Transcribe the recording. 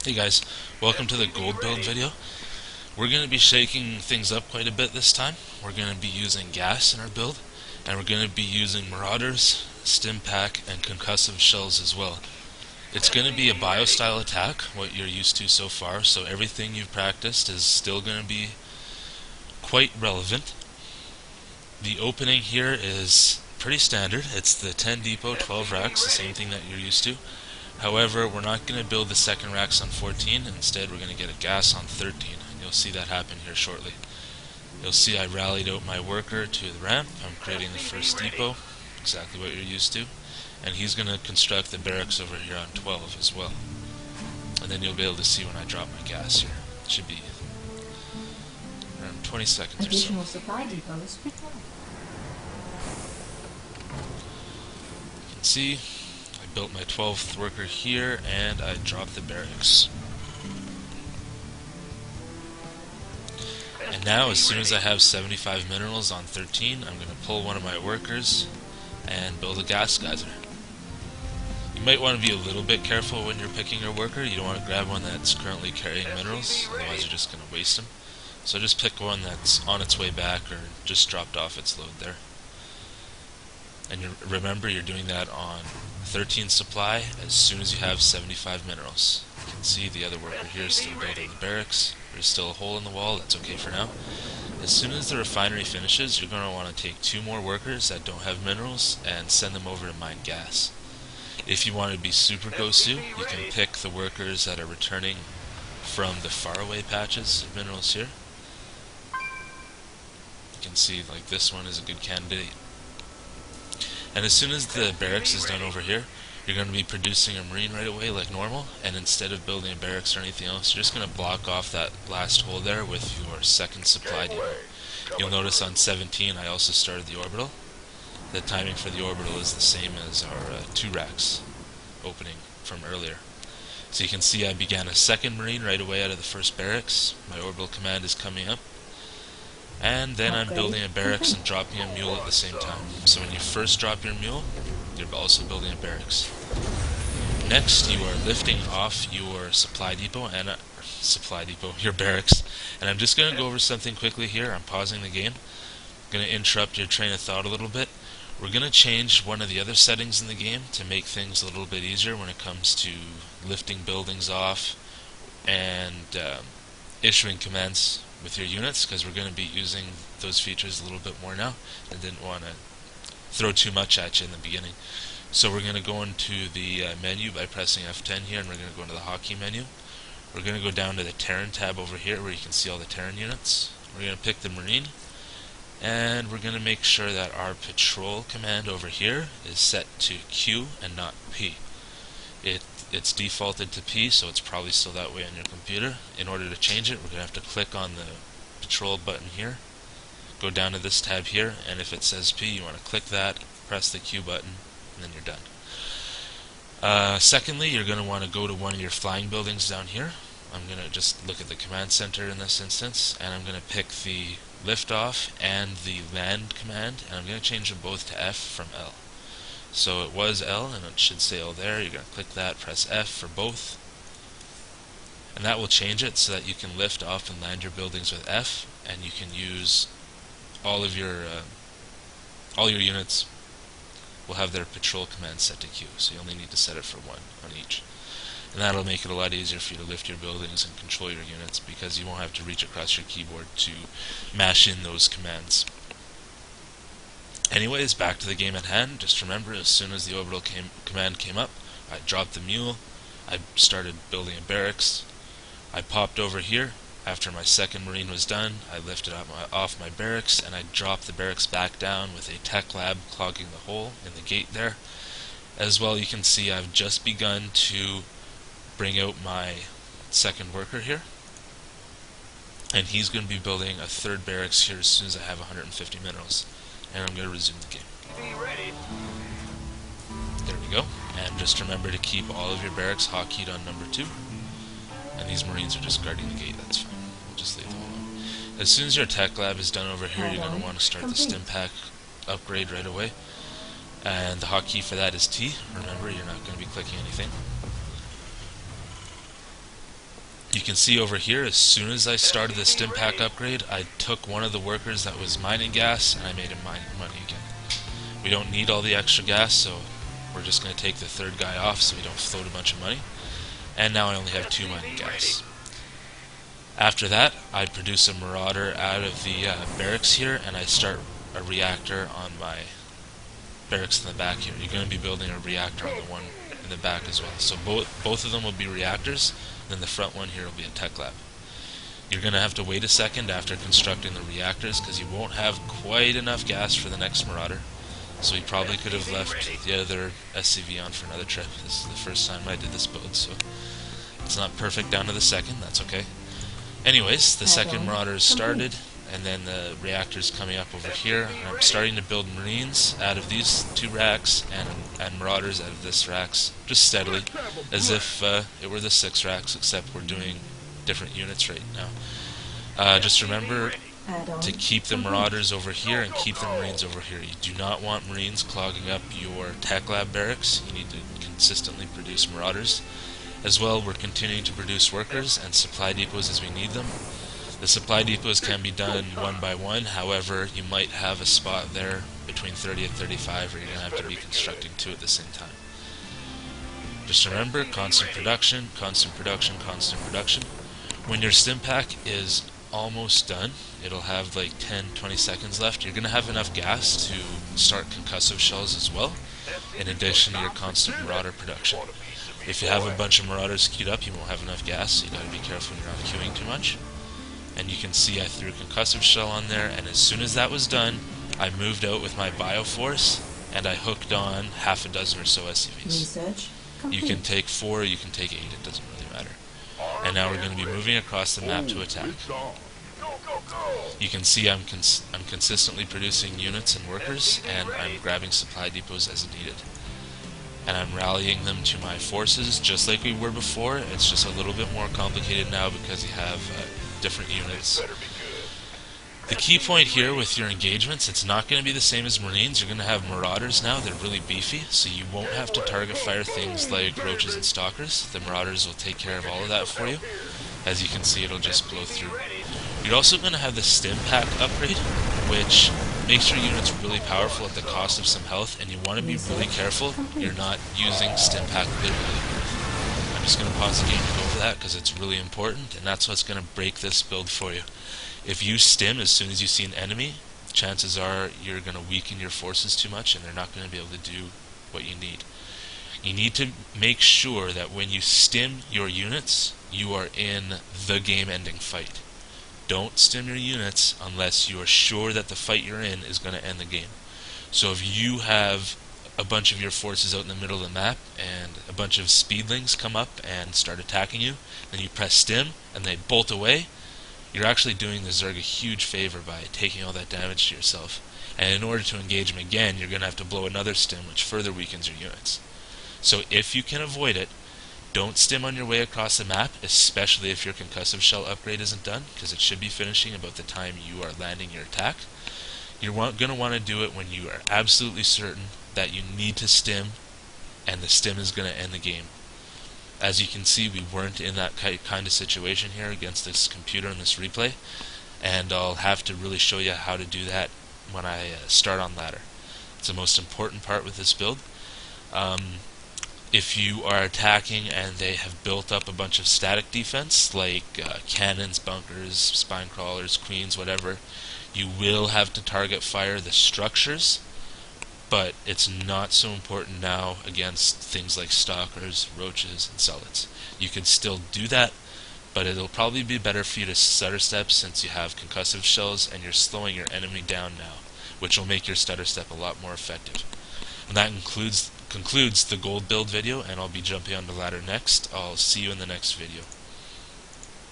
Hey guys, welcome to the gold build video. We're going to be shaking things up quite a bit this time. We're going to be using gas in our build, and we're going to be using marauders, stim pack, and concussive shells as well. It's going to be a bio-style attack, what you're used to so far, so everything you've practiced is still going to be quite relevant. The opening here is pretty standard. It's the 10 depot, 12 racks, the same thing that you're used to. However, we're not going to build the second racks on 14, instead we're going to get a gas on 13. You'll see that happen here shortly. You'll see I rallied out my worker to the ramp. I'm creating the first depot, exactly what you're used to. And he's going to construct the barracks over here on 12 as well. And then you'll be able to see when I drop my gas here. It should be around 20 seconds or so. Additional supply depots required. You can see I built my 12th worker here and I dropped the barracks. And now, as soon as I have 75 minerals on 13, I'm going to pull one of my workers and build a gas geyser. You might want to be a little bit careful when you're picking your worker. You don't want to grab one that's currently carrying minerals, otherwise you're just going to waste them. So just pick one that's on its way back or just dropped off its load there. And remember, you're doing that on 13 supply as soon as you have 75 minerals. You can see the other worker here is still building the barracks. There's still a hole in the wall, that's okay for now. As soon as the refinery finishes, you're going to want to take 2 more workers that don't have minerals and send them over to mine gas. If you want to be super ghosty, you can pick the workers that are returning from the faraway patches of minerals here. You can see like this one is a good candidate. And as soon as the barracks is done over here, you're going to be producing a marine right away like normal, and instead of building a barracks or anything else, you're just going to block off that last hole there with your second supply depot. You'll notice on 17 I also started the orbital. The timing for the orbital is the same as our 2 racks opening from earlier. So you can see I began a second marine right away out of the first barracks. My orbital command is coming up. And then I'm building a barracks and dropping a mule at the same time. So when you first drop your mule, you're also building a barracks. Next, you are lifting off your supply depot and your barracks. And I'm just going to go over something quickly here. I'm pausing the game. I'm going to interrupt your train of thought a little bit. We're going to change one of the other settings in the game to make things a little bit easier when it comes to lifting buildings off and issuing commands with your units, because we're going to be using those features a little bit more now and didn't want to throw too much at you in the beginning. So we're going to go into the menu by pressing F10 here, and we're going to go into the hotkey menu. We're going to go down to the Terran tab over here where you can see all the Terran units. We're going to pick the Marine, and we're going to make sure that our patrol command over here is set to Q and not P. It's defaulted to P, so it's probably still that way on your computer. In order to change it, we're going to have to click on the patrol button here, go down to this tab here, and if it says P, you want to click that, press the Q button, and then you're done. Secondly, you're going to want to go to one of your flying buildings down here. I'm going to just look at the command center in this instance, and I'm going to pick the liftoff and the land command, and I'm going to change them both to F from L. So it was L, and it should say L there. You're going to click that, press F for both, and that will change it so that you can lift off and land your buildings with F, and you can use all your units will have their patrol command set to Q, so you only need to set it for 1 on each. And that'll make it a lot easier for you to lift your buildings and control your units, because you won't have to reach across your keyboard to mash in those commands. Anyways, back to the game at hand. Just remember, as soon as the orbital command came up, I dropped the mule, I started building a barracks, I popped over here. After my second marine was done, I lifted off my barracks, and I dropped the barracks back down with a tech lab clogging the hole in the gate there. As well, you can see I've just begun to bring out my second worker here, and he's going to be building a third barracks here as soon as I have 150 minerals. And I'm going to resume the game. There we go. And just remember to keep all of your barracks hotkeyed on number 2. And these marines are just guarding the gate, that's fine. We'll just leave them alone. As soon as your tech lab is done over here, you're going to want to start the stim pack upgrade right away. And the hotkey for that is T. Remember, you're not going to be clicking anything. You can see over here, as soon as I started the stim pack upgrade, I took one of the workers that was mining gas and I made him mine money again. We don't need all the extra gas, so we're just going to take the third guy off so we don't float a bunch of money. And now I only have 2 mining gas. After that, I produce a marauder out of the barracks here, and I start a reactor on my barracks in the back here. You're going to be building a reactor on the one in the back as well. So both of them will be reactors, then the front one here will be a tech lab. You're going to have to wait a second after constructing the reactors because you won't have quite enough gas for the next marauder. So we probably could have left the other SCV on for another trip. This is the first time I did this build, so it's not perfect down to the second. That's okay. Anyways, the second marauder is started, and then the reactor's coming up over here. And I'm starting to build marines out of these 2 racks and marauders out of this racks, just steadily, as if it were the 6 racks, except we're doing different units right now. Just remember to keep the marauders over here and keep the marines over here. You do not want marines clogging up your tech lab barracks. You need to consistently produce marauders. As well, we're continuing to produce workers and supply depots as we need them. The supply depots can be done one by one, however, you might have a spot there between 30 and 35 where you're going to have to be constructing 2 at the same time. Just remember, constant production, constant production, constant production. When your stim pack is almost done, it'll have like 10-20 seconds left, you're going to have enough gas to start concussive shells as well, in addition to your constant marauder production. If you have a bunch of marauders queued up, you won't have enough gas, so you got to be careful when you're not queuing too much. And you can see I threw a concussive shell on there, and as soon as that was done, I moved out with my bioforce, and I hooked on half a dozen or so SCVs. Research complete. You can take 4, you can take 8, it doesn't really matter. And now we're going to be moving across the map to attack. You can see I'm consistently producing units and workers, and I'm grabbing supply depots as needed. And I'm rallying them to my forces just like we were before. It's just a little bit more complicated now because you have different units. The key point here with your engagements, it's not going to be the same as Marines. You're going to have Marauders now. They're really beefy, so you won't have to target fire things like Roaches and Stalkers. The Marauders will take care of all of that for you. As you can see, it'll just blow through. You're also going to have the Stim Pack upgrade, which makes your units really powerful at the cost of some health, and you want to be really careful you're not using Stim Pack literally. I'm just going to pause the game to go over that because it's really important, and that's what's going to break this build for you. If you stim as soon as you see an enemy, chances are you're going to weaken your forces too much and they're not going to be able to do what you need. You need to make sure that when you stim your units, you are in the game-ending fight. Don't stim your units unless you are sure that the fight you're in is going to end the game. So if you have a bunch of your forces out in the middle of the map and a bunch of speedlings come up and start attacking you, then you press stim and they bolt away, you're actually doing the Zerg a huge favor by taking all that damage to yourself. And in order to engage them again, you're going to have to blow another stim, which further weakens your units. So if you can avoid it, don't stim on your way across the map, especially if your concussive shell upgrade isn't done, because it should be finishing about the time you are landing your attack. You're going to want to do it when you are absolutely certain that you need to stim, and the stim is going to end the game. As you can see, we weren't in that kind of situation here against this computer in this replay, and I'll have to really show you how to do that when I start on ladder. It's the most important part with this build. If you are attacking and they have built up a bunch of static defense, like cannons, bunkers, spine crawlers, queens, whatever, you will have to target fire the structures, but it's not so important now against things like stalkers, roaches, and zealots. You can still do that, but it'll probably be better for you to stutter step since you have concussive shells and you're slowing your enemy down now, which will make your stutter step a lot more effective. And that concludes the gold build video, and I'll be jumping on the ladder next. I'll see you in the next video.